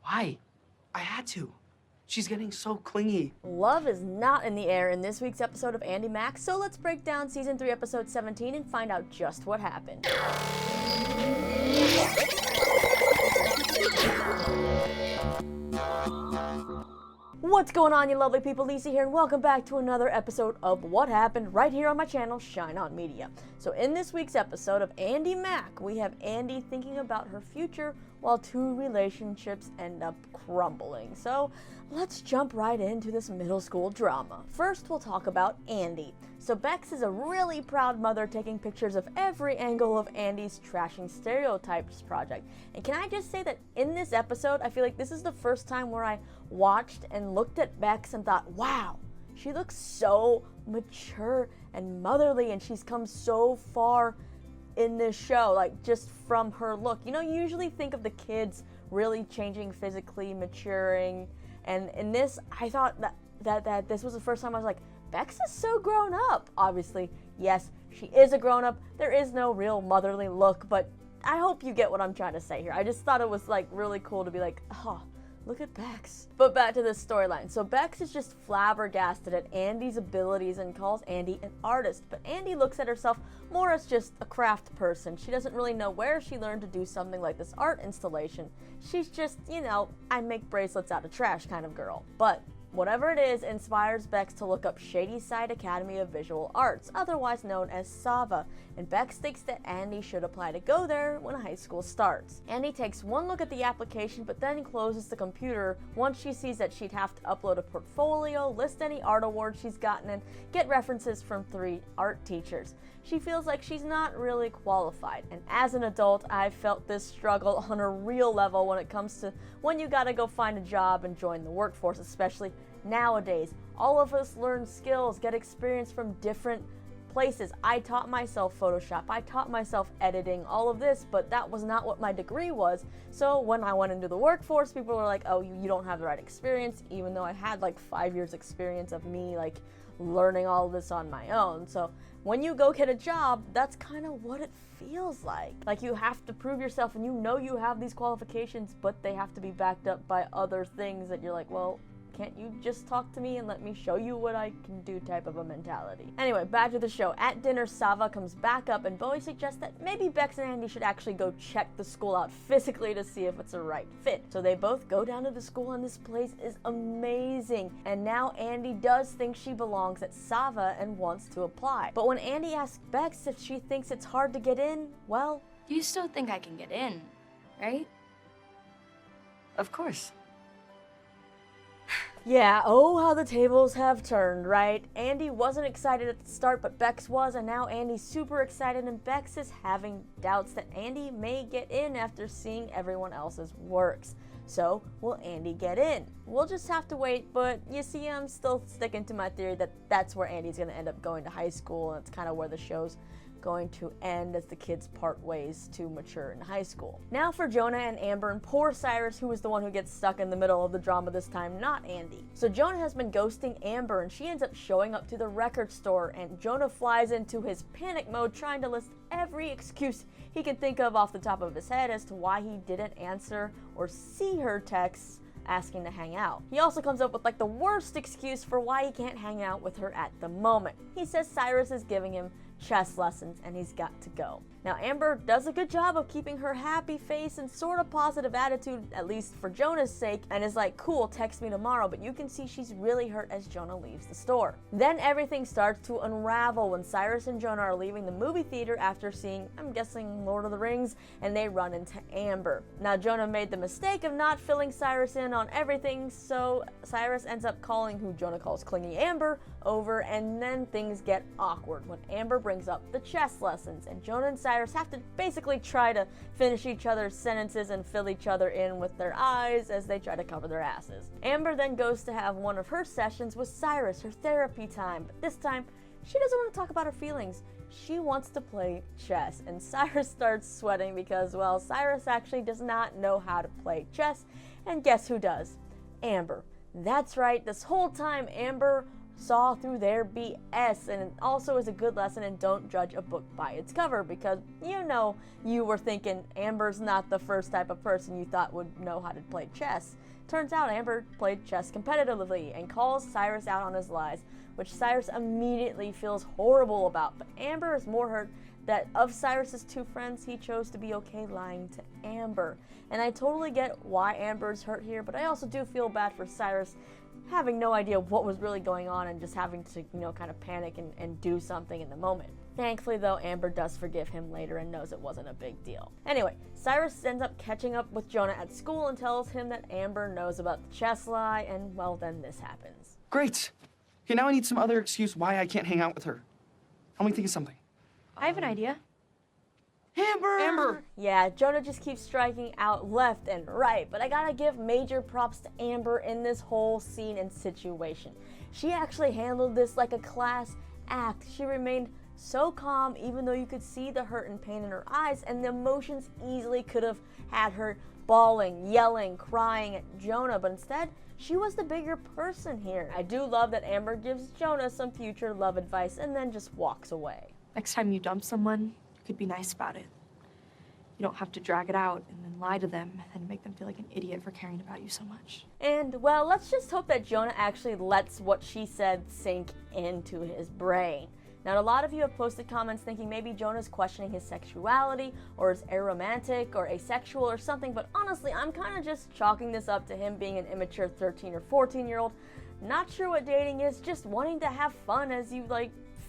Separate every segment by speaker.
Speaker 1: Why? I had to. She's getting so clingy.
Speaker 2: Love is not in the air in this week's episode of Andy Mack, so let's break down Season 3, Episode 17 and find out just what happened. What's going on, you lovely people? Lisa here, and welcome back to another episode of What Happened right here on my channel, Shine On Media. So in this week's episode of Andy Mack, we have Andy thinking about her future while two relationships end up crumbling. So let's jump right into this middle school drama. First, we'll talk about Andy. So Bex is a really proud mother taking pictures of every angle of Andy's Trashing Stereotypes project. And can I just say that in this episode, I feel like this is the first time where I watched and looked at Bex and thought, wow, she looks so mature and motherly, and she's come so far in this show, like just from her look. You know, you usually think of the kids really changing physically, maturing, and in this, I thought that this was the first time I was like, Bex is so grown up. Obviously, yes, she is a grown up. There is no real motherly look, but I hope you get what I'm trying to say here. I just thought it was like really cool to be like, oh, look at Bex. But back to this storyline. So Bex is just flabbergasted at Andy's abilities and calls Andy an artist. But Andy looks at herself more as just a craft person. She doesn't really know where she learned to do something like this art installation. She's just, you know, I make bracelets out of trash kind of girl. But whatever it is inspires Bex to look up Shadyside Academy of Visual Arts, otherwise known as SAVA, and Bex thinks that Andy should apply to go there when high school starts. Andy takes one look at the application but then closes the computer once she sees that she'd have to upload a portfolio, list any art awards she's gotten, and get references from 3 art teachers. She feels like she's not really qualified, and as an adult, I've felt this struggle on a real level when it comes to when you gotta go find a job and join the workforce, especially nowadays. All of us learn skills, get experience from different places. I taught myself Photoshop, I taught myself editing, all of this, but that was not what my degree was. So when I went into the workforce, people were like, oh, you don't have the right experience, even though I had like 5 years experience of me like learning all of this on my own. So when you go get a job, that's kind of what it feels like. Like you have to prove yourself and you know you have these qualifications, but they have to be backed up by other things that you're like, well, can't you just talk to me and let me show you what I can do type of a mentality. Anyway, back to the show. At dinner, Sava comes back up and Bowie suggests that maybe Bex and Andy should actually go check the school out physically to see if it's a right fit. So they both go down to the school and this place is amazing. And now Andy does think she belongs at Sava and wants to apply. But when Andy asks Bex if she thinks it's hard to get in, well,
Speaker 3: you still think I can get in, right? Of course.
Speaker 2: yeah, oh how the tables have turned, right? Andy wasn't excited at the start, but Bex was, and now Andy's super excited, and Bex is having doubts that Andy may get in after seeing everyone else's works. So, will Andy get in? We'll just have to wait, but you see, I'm still sticking to my theory that that's where Andy's going to end up going to high school, and it's kind of where the show's going to end as the kids part ways to mature in high school. Now for Jonah and Amber, and poor Cyrus, who is the one who gets stuck in the middle of the drama this time, not Andy. So Jonah has been ghosting Amber and she ends up showing up to the record store, and Jonah flies into his panic mode trying to list every excuse he can think of off the top of his head as to why he didn't answer or see her texts asking to hang out. He also comes up with like the worst excuse for why he can't hang out with her at the moment. He says Cyrus is giving him chess lessons and he's got to go. Now Amber does a good job of keeping her happy face and sort of positive attitude, at least for Jonah's sake, and is like, cool, text me tomorrow, but you can see she's really hurt as Jonah leaves the store. Then everything starts to unravel when Cyrus and Jonah are leaving the movie theater after seeing, I'm guessing, Lord of the Rings, and they run into Amber. Now Jonah made the mistake of not filling Cyrus in on everything, so Cyrus ends up calling who Jonah calls clingy Amber over, and then things get awkward when Amber brings up the chess lessons, and Jonah and Cyrus have to basically try to finish each other's sentences and fill each other in with their eyes as they try to cover their asses. Amber then goes to have one of her sessions with Cyrus, her therapy time, but this time she doesn't want to talk about her feelings. She wants to play chess, and Cyrus starts sweating because, well, Cyrus actually does not know how to play chess, and guess who does? Amber. That's right, this whole time Amber saw through their BS, and it also is a good lesson in don't judge a book by its cover, because you know you were thinking Amber's not the first type of person you thought would know how to play chess. Turns out Amber played chess competitively and calls Cyrus out on his lies, which Cyrus immediately feels horrible about, but Amber is more hurt that of Cyrus's two friends, he chose to be okay lying to Amber. And I totally get why Amber's hurt here, but I also do feel bad for Cyrus having no idea what was really going on and just having to, kind of panic and do something in the moment. Thankfully, though, Amber does forgive him later and knows it wasn't a big deal. Anyway, Cyrus ends up catching up with Jonah at school and tells him that Amber knows about the chess lie, and well, then this happens.
Speaker 1: Great. Okay, now I need some other excuse why I can't hang out with her. Help me think of something.
Speaker 3: I have an idea.
Speaker 1: Amber! Amber!
Speaker 2: Yeah, Jonah just keeps striking out left and right, but I gotta give major props to Amber in this whole scene and situation. She actually handled this like a class act. She remained so calm, even though you could see the hurt and pain in her eyes, and the emotions easily could have had her bawling, yelling, crying at Jonah, but instead, she was the bigger person here. I do love that Amber gives Jonah some future love advice and then just walks away.
Speaker 4: Next time you dump someone, you could be nice about it. You don't have to drag it out and then lie to them and make them feel like an idiot for caring about you so much.
Speaker 2: And, well, let's just hope that Jonah actually lets what she said sink into his brain. Now, a lot of you have posted comments thinking maybe Jonah's questioning his sexuality, or is aromantic, or asexual, or something, but honestly, I'm kind of just chalking this up to him being an immature 13 or 14-year-old. Not sure what dating is, just wanting to have fun as you,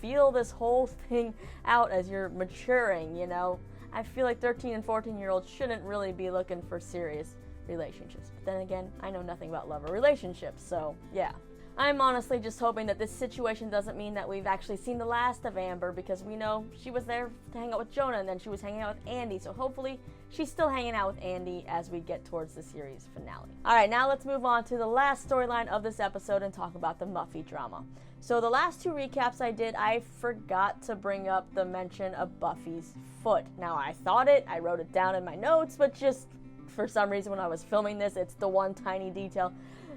Speaker 2: feel this whole thing out as you're maturing, I feel like 13 and 14-year-olds shouldn't really be looking for serious relationships. But then again, I know nothing about love or relationships, so yeah. I'm honestly just hoping that this situation doesn't mean that we've actually seen the last of Amber, because we know she was there to hang out with Jonah and then she was hanging out with Andy, so hopefully she's still hanging out with Andy as we get towards the series finale. Alright, now let's move on to the last storyline of this episode and talk about the Buffy drama. So the last two recaps I did, I forgot to bring up the mention of Buffy's foot. Now I thought I wrote it down in my notes, but just for some reason when I was filming this, it's the one tiny detail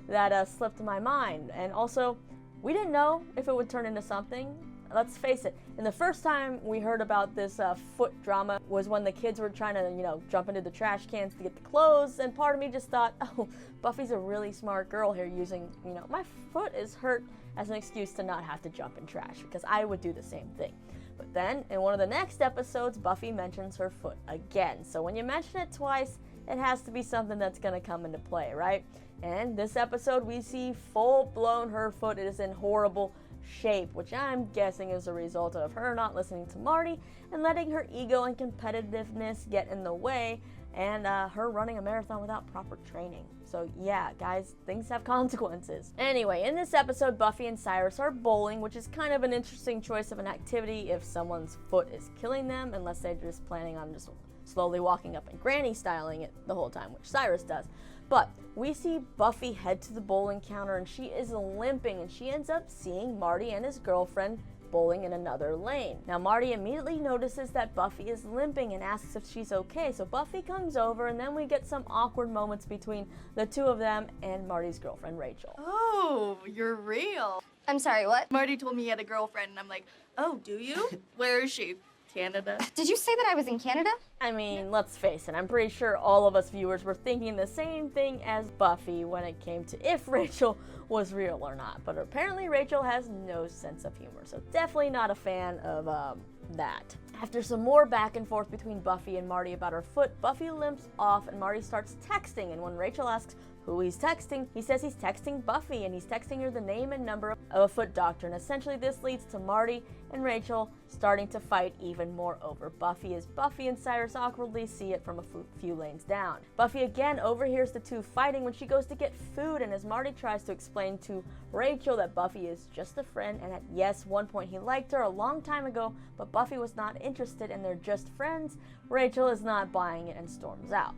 Speaker 2: that slipped my mind. And also, we didn't know if it would turn into something. Let's face it, and the first time we heard about this foot drama was when the kids were trying to, jump into the trash cans to get the clothes, and part of me just thought, oh, Buffy's a really smart girl here using, my foot is hurt as an excuse to not have to jump in trash, because I would do the same thing. But then, in one of the next episodes, Buffy mentions her foot again. So when you mention it twice, it has to be something that's going to come into play, right? And this episode, we see full-blown her foot is in horrible shape, which I'm guessing is a result of her not listening to Marty and letting her ego and competitiveness get in the way, and her running a marathon without proper training. So yeah, guys, things have consequences. Anyway, in this episode, Buffy and Cyrus are bowling, which is kind of an interesting choice of an activity if someone's foot is killing them, unless they're just planning on just slowly walking up and granny styling it the whole time, which Cyrus does. But we see Buffy head to the bowling counter and she is limping, and she ends up seeing Marty and his girlfriend bowling in another lane. Now Marty immediately notices that Buffy is limping and asks if she's okay, so Buffy comes over, and then we get some awkward moments between the two of them and Marty's girlfriend Rachel.
Speaker 5: Oh, you're real.
Speaker 3: I'm sorry, what?
Speaker 5: Marty told me he had a girlfriend, and I'm like, oh, do you? Where is she? Canada.
Speaker 3: Did you say that I was in Canada?
Speaker 2: I mean, let's face it, I'm pretty sure all of us viewers were thinking the same thing as Buffy when it came to if Rachel was real or not. But apparently Rachel has no sense of humor, so definitely not a fan of that. After some more back and forth between Buffy and Marty about her foot, Buffy limps off and Marty starts texting, and when Rachel asks who he's texting, he says he's texting Buffy, and he's texting her the name and number of a foot doctor, and essentially this leads to Marty and Rachel starting to fight even more over Buffy, as Buffy and Cyrus awkwardly see it from a few lanes down. Buffy again overhears the two fighting when she goes to get food, and as Marty tries to explain to Rachel that Buffy is just a friend, and at yes, one point he liked her a long time ago, but Buffy was not interested and they're just friends, Rachel is not buying it and storms out.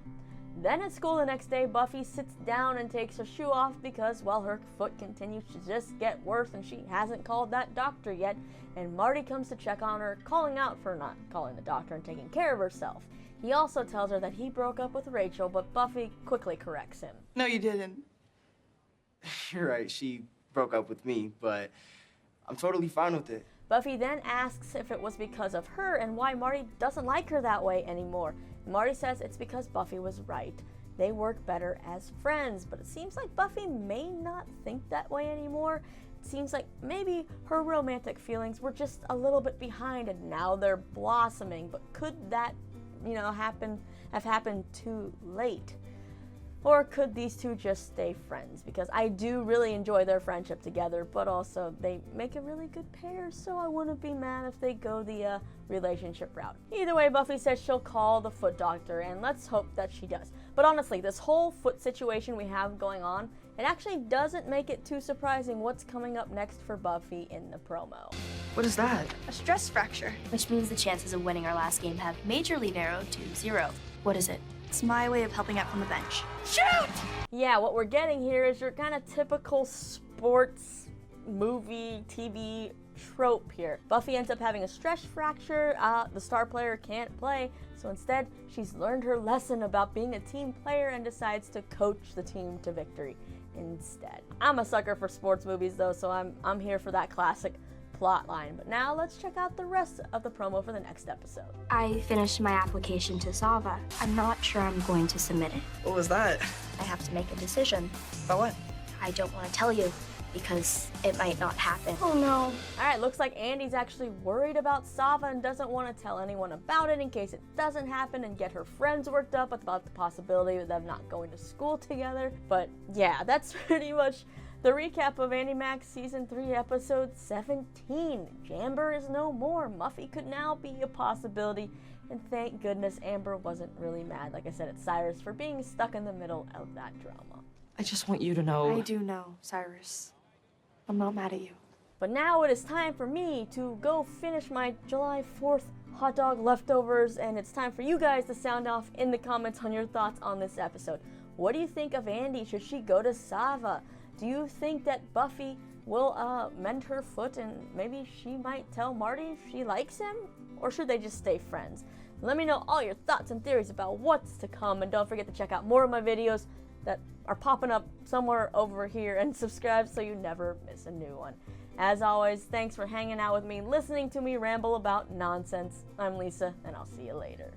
Speaker 2: Then at school the next day, Buffy sits down and takes her shoe off because, well, her foot continues to just get worse and she hasn't called that doctor yet, and Marty comes to check on her, calling out for not calling the doctor and taking care of herself. He also tells her that he broke up with Rachel, but Buffy quickly corrects him.
Speaker 5: No, you didn't.
Speaker 6: You're right, she broke up with me, but
Speaker 1: I'm totally fine with it.
Speaker 2: Buffy then asks if it was because of her and why Marty doesn't like her that way anymore. Marty says it's because Buffy was right. They work better as friends, but it seems like Buffy may not think that way anymore. It seems like maybe her romantic feelings were just a little bit behind and now they're blossoming, but could that, have happened too late? Or could these two just stay friends? Because I do really enjoy their friendship together, but also they make a really good pair, so I wouldn't be mad if they go the relationship route. Either way, Buffy says she'll call the foot doctor, and let's hope that she does. But honestly, this whole foot situation we have going on, it actually doesn't make it too surprising what's coming up next for Buffy in the promo.
Speaker 1: What is that?
Speaker 5: A stress fracture.
Speaker 3: Which means the chances of winning our last game have majorly narrowed to 0. What is it?
Speaker 5: It's my way of helping out from the bench. Shoot!
Speaker 2: Yeah, what we're getting here is your kind of typical sports movie, TV trope here. Buffy ends up having a stress fracture. The star player can't play, so instead she's learned her lesson about being a team player and decides to coach the team to victory instead. I'm a sucker for sports movies though, so I'm here for that classic plot line. But now let's check out the rest of the promo for the next episode.
Speaker 6: I finished my application to Sava. I'm not sure I'm going to submit it.
Speaker 1: What was that?
Speaker 6: I have to make a decision.
Speaker 1: About what?
Speaker 6: I don't want to tell you because it might not happen.
Speaker 5: Oh no.
Speaker 2: Alright, looks like Andy's actually worried about Sava and doesn't want to tell anyone about it in case it doesn't happen and get her friends worked up about the possibility of them not going to school together. But yeah, that's pretty much the recap of ANDI MACK Season 3, Episode 17. Amber is no more. Muffy could now be a possibility. And thank goodness Amber wasn't really mad, like I said, at Cyrus for being stuck in the middle of that drama.
Speaker 4: I just want you to know.
Speaker 5: I do know, Cyrus. I'm not mad at you.
Speaker 2: But now it is time for me to go finish my July 4th hot dog leftovers, and it's time for you guys to sound off in the comments on your thoughts on this episode. What do you think of Andy? Should she go to Sava? Do you think that Buffy will mend her foot and maybe she might tell Marty if she likes him? Or should they just stay friends? Let me know all your thoughts and theories about what's to come, and don't forget to check out more of my videos that are popping up somewhere over here, and subscribe so you never miss a new one. As always, thanks for hanging out with me, listening to me ramble about nonsense. I'm Lisa, and I'll see you later.